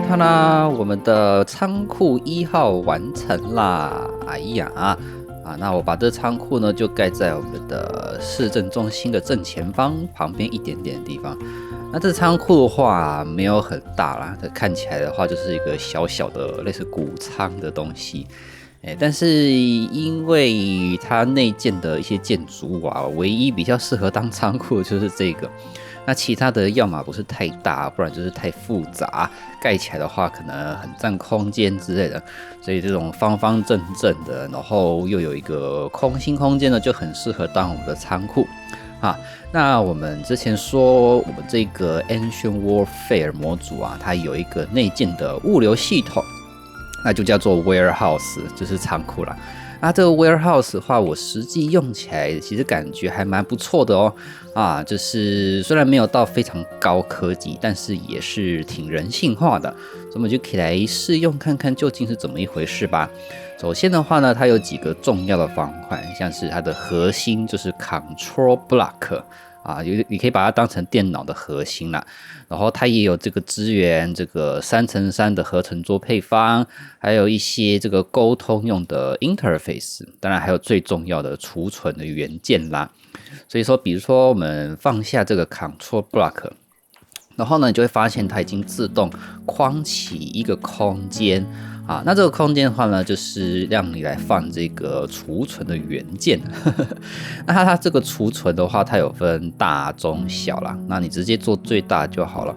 它啦，我们的仓库1号完成啦！哎呀那我把这仓库呢就盖在我们的市政中心的正前方旁边一点点的地方。那这仓库的话没有很大啦，它看起来的话就是一个小小的类似谷仓的东西。但是因为它内建的一些建筑物唯一比较适合当仓库的就是这个。那其他的要么不是太大，不然就是太复杂，盖起来的话可能很占空间之类的。所以这种方方正正的，然后又有一个空心空间呢，就很适合当我们的仓库。那我们之前说我们这个 Ancient Warfare 模组它有一个内建的物流系统，那就叫做 Warehouse， 就是仓库啦。那这个 warehouse 的话，我实际用起来其实感觉还蛮不错的哦。就是虽然没有到非常高科技，但是也是挺人性化的。所以我们就可以来试用看看究竟是怎么一回事吧。首先的话呢，它有几个重要的方块，像是它的核心就是 Control Block。你可以把它当成电脑的核心啦，然后它也有这个支援这个3×3的合成桌配方，还有一些这个沟通用的 interface， 当然还有最重要的储存的元件啦。所以说，比如说我们放下这个 control block， 然后呢，你就会发现它已经自动框起一个空间。那这个空间的话呢，就是让你来放这个储存的元件。那它这个储存的话，它有分大、中、小啦。那你直接做最大就好了。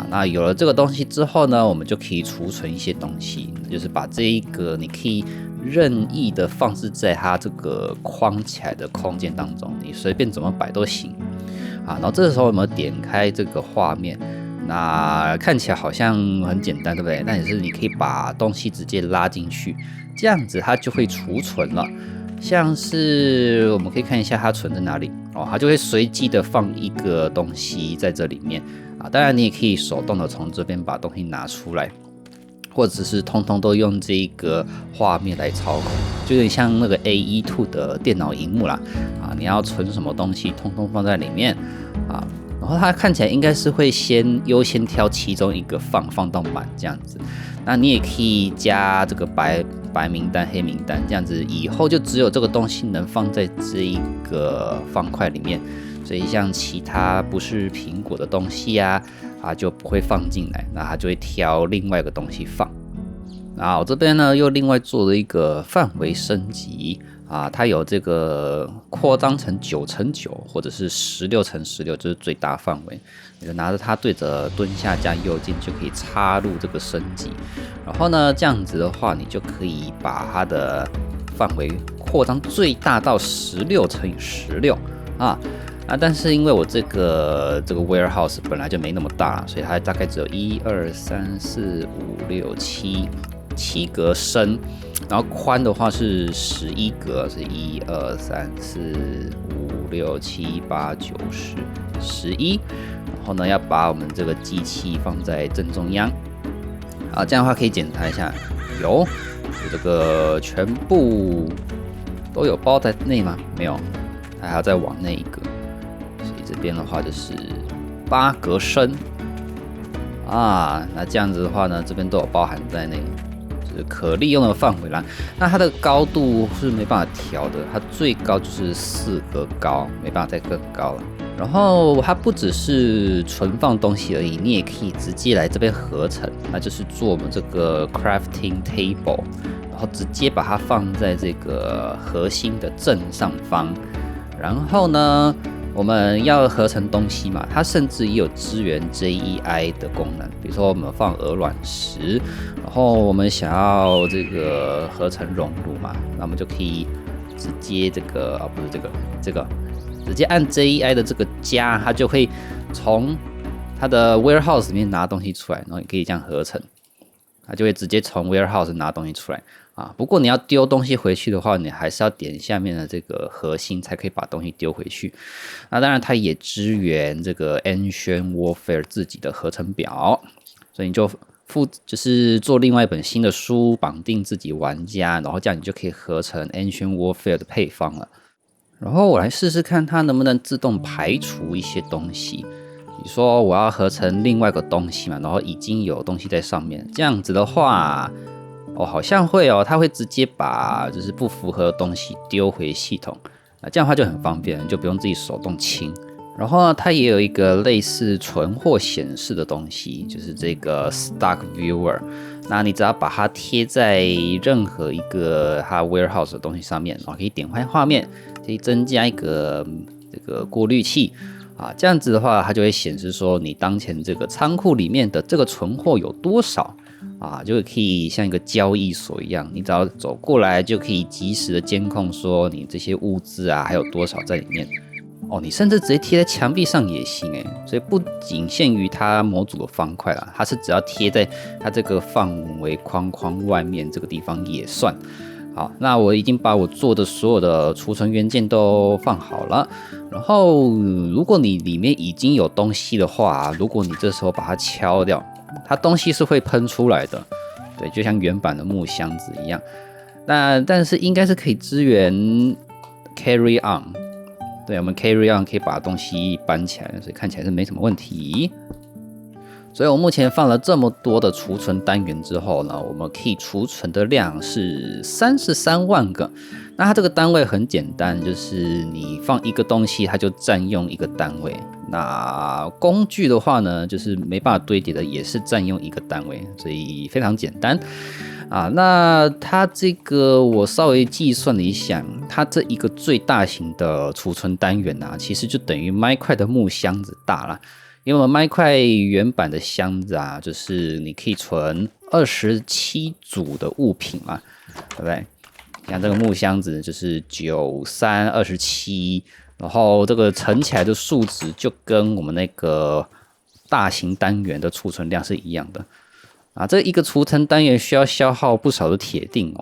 那有了这个东西之后呢，我们就可以储存一些东西，就是把这一个你可以任意的放置在它这个框起来的空间当中，你随便怎么摆都行。然后这时候我们点开这个画面。那看起来好像很简单，对不对？但也是你可以把东西直接拉进去，这样子它就会储存了。像是我们可以看一下它存在哪里它就会随机的放一个东西在这里面当然你也可以手动的从这边把东西拿出来，或者是通通都用这个画面来操控，就有点像那个 AE2 的电脑萤幕啦你要存什么东西，通通放在里面然后它看起来应该是会优先挑其中一个放到满这样子。那你也可以加这个白名单、黑名单，这样子以后就只有这个东西能放在这一个方块里面。所以像其他不是苹果的东西就不会放进来，那它就会挑另外一个东西放。那我这边呢又另外做了一个范围升级。它有这个扩张成9×9或者是16×16，就是最大范围。你就拿着它对着蹲下加右键就可以插入这个升级。然后呢，这样子的话，你就可以把它的范围扩张最大到16×16但是因为我这个 warehouse 本来就没那么大，所以它大概只有1、2、3、4、5、6、7格深。然后宽的话是11格，是1、2、3、4、5、6、7、8、9、10、11。然后呢，要把我们这个机器放在正中央。这样的话可以检查一下，有这个全部都有包在内吗？没有，它还要再往内一格。所以这边的话就是8格深那这样子的话呢，这边都有包含在内。可利用的范围啦，那它的高度是没办法调的，它最高就是4格高，没办法再更高了。然后它不只是存放东西而已，你也可以直接来这边合成，那就是做我们这个 crafting table， 然后直接把它放在这个核心的正上方。然后呢，我们要合成东西嘛，它甚至也有支援 JEI 的功能，比如说我们放鹅卵石，然后我们想要这个合成熔炉嘛，那我们就可以直接这个不是这个直接按 JEI 的这个加，它就会从它的 warehouse 里面拿东西出来，然后你可以这样合成，它就会直接从 warehouse 拿东西出来不过你要丢东西回去的话，你还是要点下面的这个核心才可以把东西丢回去。那当然它也支援这个 Ancient Warfare 自己的合成表，所以你就是做另外一本新的书，绑定自己玩家，然后这样你就可以合成 Ancient Warfare 的配方了。然后我来试试看它能不能自动排除一些东西，比如说我要合成另外一个东西嘛，然后已经有东西在上面，这样子的话，好像会它会直接把就是不符合的东西丢回系统，这样的话就很方便，就不用自己手动清。然后呢，它也有一个类似存货显示的东西，就是这个 Stock Viewer。那你只要把它贴在任何一个它 warehouse 的东西上面，然后可以点开画面，可以增加一个这个过滤器这样子的话，它就会显示说你当前这个仓库里面的这个存货有多少就可以像一个交易所一样，你只要走过来就可以及时的监控说你这些物资还有多少在里面。你甚至直接贴在墙壁上也行所以不仅限于它模组的方块啦，它是只要贴在它这个范围框外面这个地方也算。好，那我已经把我做的所有的储存元件都放好了，然后如果你里面已经有东西的话，如果你这时候把它敲掉，它东西是会喷出来的，对，就像原版的木箱子一样。但是应该是可以支援 carry on。对，我们 carry on 可以把东西搬起来，所以看起来是没什么问题。所以我目前放了这么多的储存单元之后呢，我们可以储存的量是33万个。那它这个单位很简单，就是你放一个东西，它就占用一个单位。那工具的话呢，就是没办法堆叠的，也是占用一个单位，所以非常简单。那它这个我稍微计算了一下，它这一个最大型的储存单元其实就等于麦块的木箱子大啦。因为我们麦块原版的箱子就是你可以存27组的物品嘛，对不对？你看这个木箱子就是9327，然后这个乘起来的数值就跟我们那个大型单元的储存量是一样的。这一个储存单元需要消耗不少的铁锭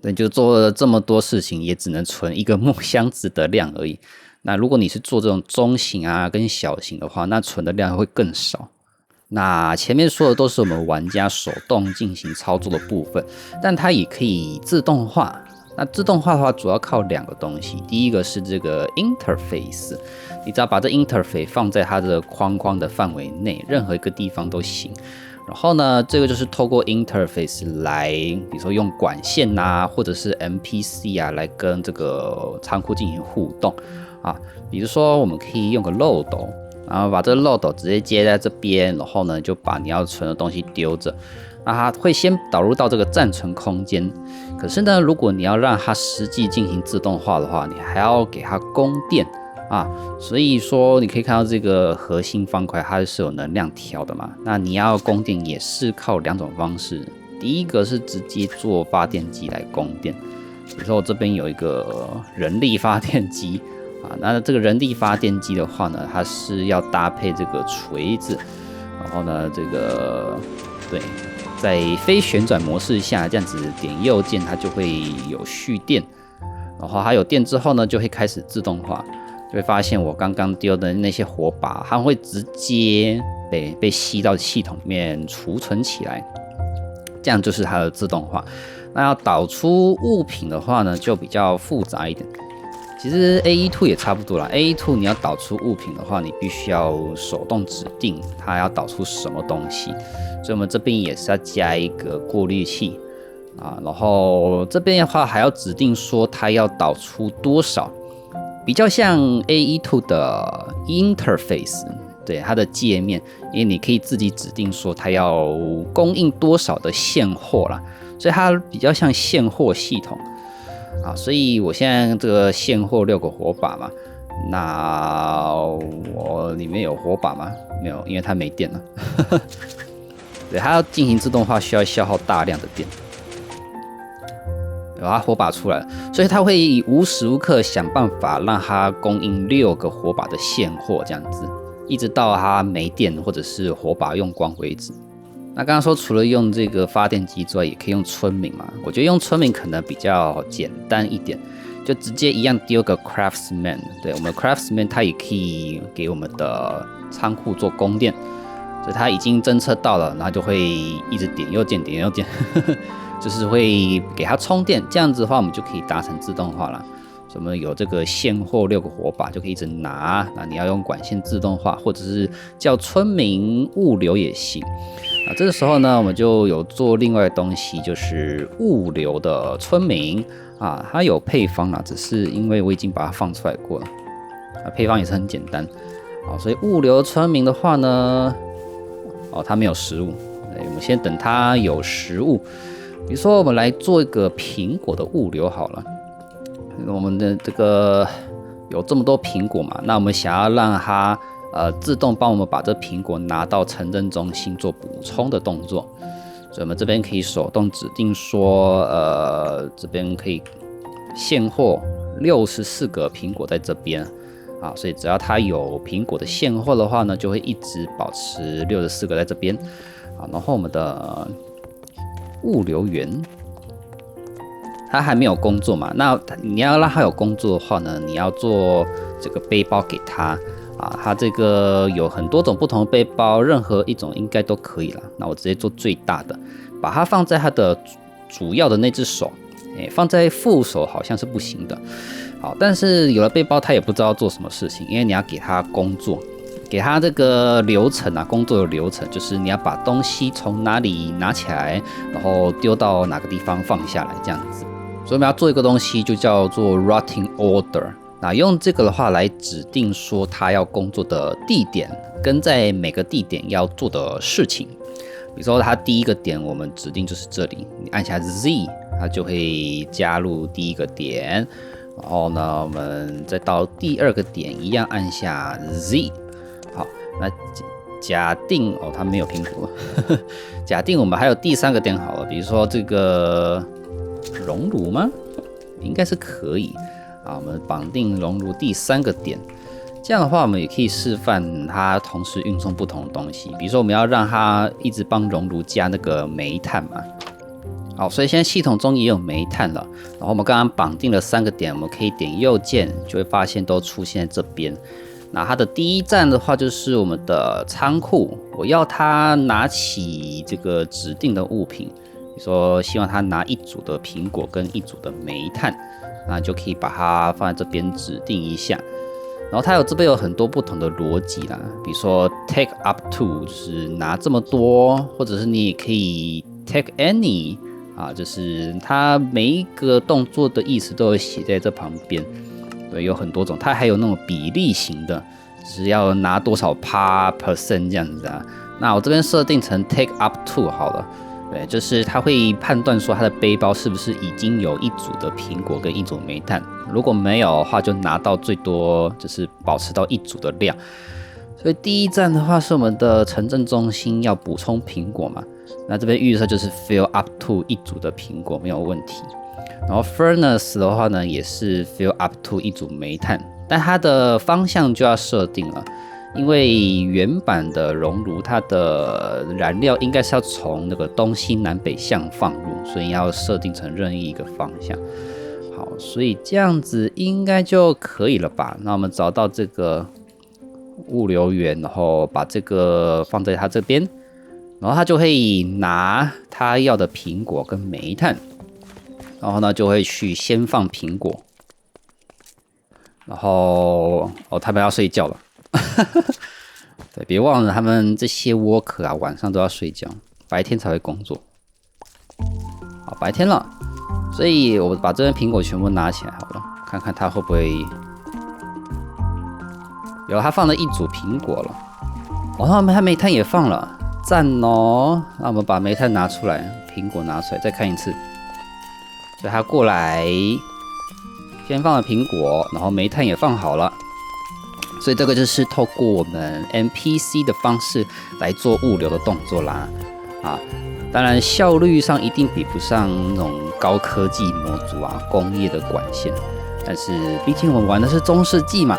对，就做了这么多事情，也只能存一个木箱子的量而已。那如果你是做这种中型跟小型的话，那存的量会更少。那前面说的都是我们玩家手动进行操作的部分，但它也可以自动化。那自动化的话，主要靠2个东西。第一个是这个 interface， 你只要把这 interface 放在它的框的范围内，任何一个地方都行。然后呢，这个就是透过 interface 来，比如说用管线或者是 NPC 来跟这个仓库进行互动比如说我们可以用个漏斗，然后把这个漏斗直接接在这边，然后呢就把你要存的东西丢着。那它会先导入到这个暂存空间，可是呢，如果你要让它实际进行自动化的话，你还要给它供电所以说你可以看到这个核心方块它是有能量条的嘛。那你要供电也是靠2种方式，第一个是直接做发电机来供电，比如说我这边有一个人力发电机那这个人力发电机的话呢，它是要搭配这个锤子，然后呢这个对，在非旋转模式下，这样子点右键它就会有蓄电，然后它有电之后呢，就会开始自动化。就会发现我刚刚丢的那些火把，它会直接被吸到系统里面储存起来，这样就是它的自动化。那要导出物品的话呢，就比较复杂一点。其实 AE2 也差不多啦。AE2 你要导出物品的话，你必须要手动指定它要导出什么东西，所以我们这边也是要加一个过滤器然后这边的话还要指定说它要导出多少。比较像 AE2 的 interface， 对它的界面，因为你可以自己指定说它要供应多少的现货啦，所以它比较像现货系统所以我现在这个现货6个火把嘛，那我里面有火把吗？没有，因为它没电了。对，它要进行自动化需要消耗大量的电。把它火把出来了，所以它会无时无刻想办法让它供应6个火把的现货，这样子，一直到它没电或者是火把用光为止。那刚刚说除了用这个发电机之外，也可以用村民嘛？我觉得用村民可能比较简单一点，就直接一样丢个 craftsman。对，我们 craftsman 它也可以给我们的仓库做供电，所以它已经侦测到了，然后就会一直点右键，就是会给它充电，这样子的话我们就可以达成自动化了。所以我们有这个现货6个火把就可以一直拿。那你要用管线自动化，或者是叫村民物流也行。这个时候呢，我们就有做另外的东西，就是物流的村民它有配方啦，只是因为我已经把它放出来过了配方也是很简单所以物流村民的话呢，它没有食物，我们先等它有食物。比如说，我们来做一个苹果的物流好了。我们的这个有这么多苹果嘛，那我们想要让它自动帮我们把这苹果拿到城镇中心做补充的动作，所以我们这边可以手动指定说，这边可以现货64个苹果在这边所以只要它有苹果的现货的话呢，就会一直保持64个在这边然后我们的物流员他还没有工作嘛，那你要让他有工作的话呢，你要做这个背包给他他这个有很多种不同的背包，任何一种应该都可以了。那我直接做最大的，把它放在他的主要的那只手，放在副手好像是不行的。好，但是有了背包，他也不知道做什么事情，因为你要给他工作，给他这个流程工作的流程就是你要把东西从哪里拿起来，然后丢到哪个地方放下来这样子。所以我们要做一个东西，就叫做 routing order。那用这个的话来指定说他要工作的地点，跟在每个地点要做的事情。比如说他第一个点我们指定就是这里，你按下 Z， 它就会加入第一个点。然后呢，我们再到第二个点一样按下 Z。好，那假定它没有苹果，假定我们还有第三个点好了，比如说这个熔炉吗？应该是可以。我们绑定熔炉第三个点，这样的话我们也可以示范它同时运送不同的东西。比如说我们要让它一直帮熔炉加那个煤炭嘛。好，所以现在系统中也有煤炭了。然后我们刚刚绑定了3个点，我们可以点右键，就会发现都出现在这边。那它的第一站的话就是我们的仓库，我要它拿起这个指定的物品，比如说希望它拿1组的苹果跟1组的煤炭。那就可以把它放在这边指定一下，然后它这边有很多不同的逻辑啦，比如说 take up to 就是拿这么多，或者是你也可以 take any 就是它每一个动作的意思都有写在这旁边。对，有很多种，它还有那种比例型的，只要拿多少%这样子那我这边设定成 take up to 好了。对，就是他会判断说他的背包是不是已经有1组的苹果跟1组煤炭，如果没有的话，就拿到最多就是保持到1组的量。所以第一站的话是我们的城镇中心要补充苹果嘛，那这边预设就是 fill up to 1组的苹果没有问题。然后 furnace 的话呢，也是 fill up to 1组煤炭，但它的方向就要设定了。因为原版的熔炉，它的燃料应该是要从那个东西南北向放入，所以要设定成任意一个方向。好，所以这样子应该就可以了吧？那我们找到这个物流员，然后把这个放在他这边，然后他就会拿他要的苹果跟煤炭，然后呢就会去先放苹果，然后他们要睡觉了。对，别忘了他们这些 worker 晚上都要睡觉，白天才会工作。好，白天了，所以我把这边苹果全部拿起来好了，看看他会不会有。他放了1组苹果了，他煤炭也放了，赞哦！那我们把煤炭拿出来，苹果拿出来，再看一次。所以他过来，先放了苹果，然后煤炭也放好了。所以这个就是透过我们 NPC 的方式来做物流的动作啦，当然效率上一定比不上那种高科技模组工业的管线，但是毕竟我们玩的是中世纪嘛，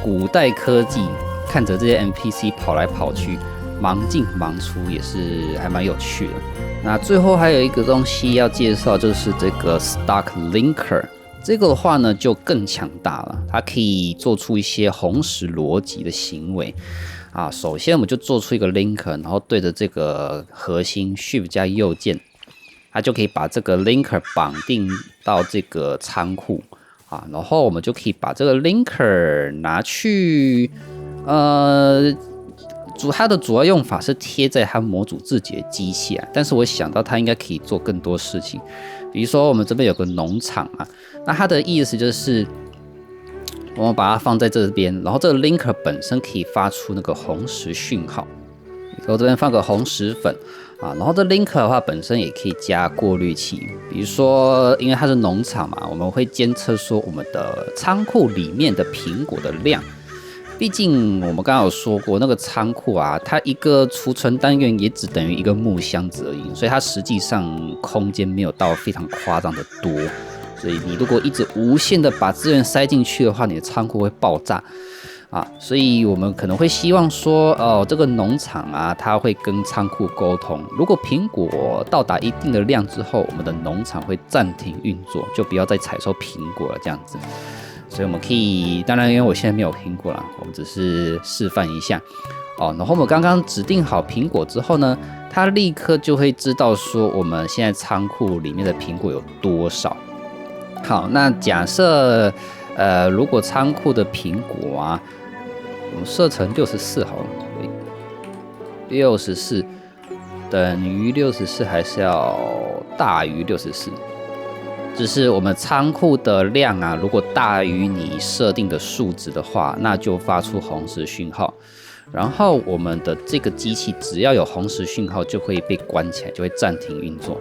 古代科技，看着这些 NPC 跑来跑去，忙进忙出也是还蛮有趣的。那最后还有一个东西要介绍，就是这个 Stock Linker。这个的话呢就更强大了，它可以做出一些红石逻辑的行为首先我们就做出一个 linker， 然后对着这个核心 Shift 加右键，它就可以把这个 linker 绑定到这个仓库啊，然后我们就可以把这个 linker 拿去，它的主要用法是贴在它模组自己的机器啊，但是我想到它应该可以做更多事情，比如说我们这边有个农场啊，那它的意思就是我们把它放在这边，然后这个 linker 本身可以发出那个红石讯号，我这边放个红石粉。啊，然后这 linker 的话本身也可以加过滤器，比如说，因为它是农场嘛，我们会监测说我们的仓库里面的苹果的量。毕竟我们刚刚有说过，那个仓库啊，它一个储存单元也只等于一个木箱子而已，所以它实际上空间没有到非常夸张的多。所以你如果一直无限的把资源塞进去的话，你的仓库会爆炸。啊，所以我们可能会希望说，这个农场啊，它会跟仓库沟通。如果苹果到达一定的量之后，我们的农场会暂停运作，就不要再采收苹果了，这样子。所以我们可以，当然因为我现在没有苹果啦，我们只是示范一下。哦，然后我们刚刚指定好苹果之后呢，它立刻就会知道说我们现在仓库里面的苹果有多少。好，那假设，如果仓库的苹果啊，我们设成64好了，64等于64，还是要大于64？只是我们仓库的量啊，如果大于你设定的数值的话，那就发出红石讯号。然后我们的这个机器只要有红石讯号，就会被关起来，就会暂停运作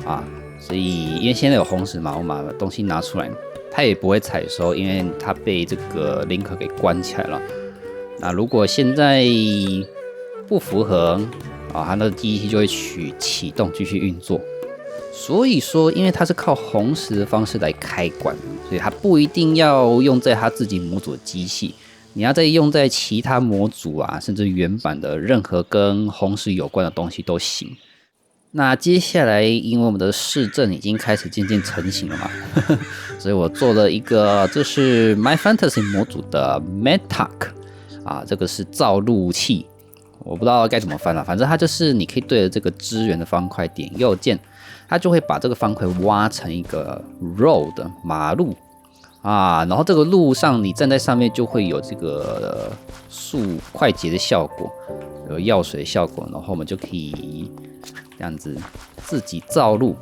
啊。所以因为现在有红石嘛，我把东西拿出来，它也不会采收，因为它被这个 linker 给关起来了。那如果现在不符合啊，它的机器就会启动继续运作。所以说，因为它是靠红石的方式来开关，所以它不一定要用在它自己模组的机器，你要再用在其他模组啊，甚至原版的任何跟红石有关的东西都行。那接下来，因为我们的市政已经开始渐渐成型了嘛，所以我做了一个，这是 My Fantasy 模组的 Metac 啊，这个是造路器，我不知道该怎么翻了，反正它就是你可以对着这个支援的方块点右键，它就会把这个方块挖成一个 road 马路啊，然后这个路上你站在上面就会有这个速快捷的效果，有药水的效果，然后我们就可以这样子自己造路，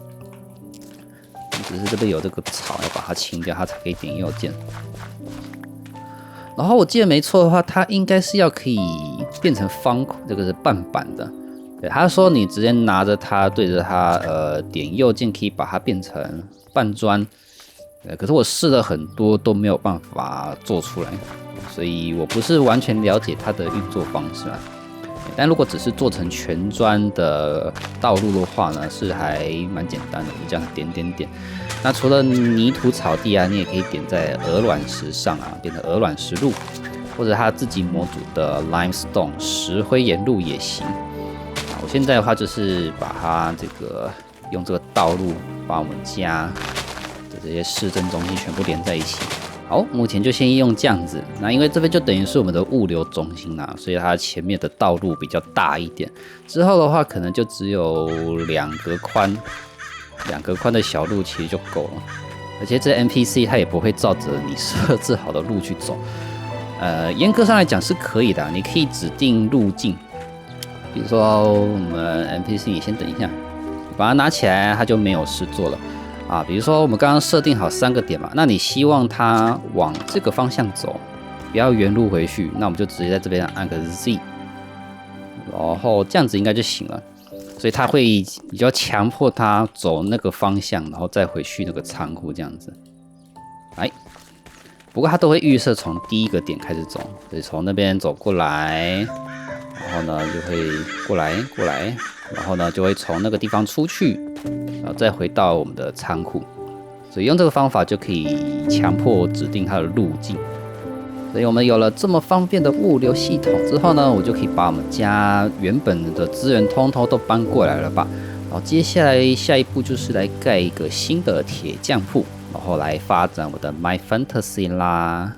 只是这边有这个草，要把它清掉，它才可以点右键。然后我记得没错的话，它应该是要可以变成方，这个是半版的。对，他说你直接拿着它对着它，点右键可以把它变成半砖。可是我试了很多都没有办法做出来，所以我不是完全了解它的运作方式啊。但如果只是做成全砖的道路的话呢，是还蛮简单的，就这样点点点。那除了泥土草地啊，你也可以点在鹅卵石上啊，变成鹅卵石路，或者它自己模组的 limestone 石灰岩路也行。我现在的话就是把它这个用这个道路把我们家的这些市政中心全部连在一起。好，目前就先用这样子。那因为这边就等于是我们的物流中心啦，所以它前面的道路比较大一点。之后的话，可能就只有2格宽的小路其实就够了。而且这 NPC 它也不会照着你设置好的路去走。严格上来讲是可以的，你可以指定路径。比如说我们 NPC， 你先等一下，把它拿起来，它就没有事做了。啊，比如说我们刚刚设定好3个点嘛，那你希望它往这个方向走，不要原路回去，那我们就直接在这边按个 Z， 然后这样子应该就行了。所以它会，你就要强迫它走那个方向，然后再回去那个仓库这样子。来，不过它都会预设从第1个点开始走，所以从那边走过来，然后呢就会过来，然后呢就会从那个地方出去。然后再回到我们的仓库，所以用这个方法就可以强迫指定它的路径。所以我们有了这么方便的物流系统之后呢，我就可以把我们家原本的资源通通都搬过来了吧。然后接下来下一步就是来盖一个新的铁匠铺，然后来发展我的 My Fantasy 啦。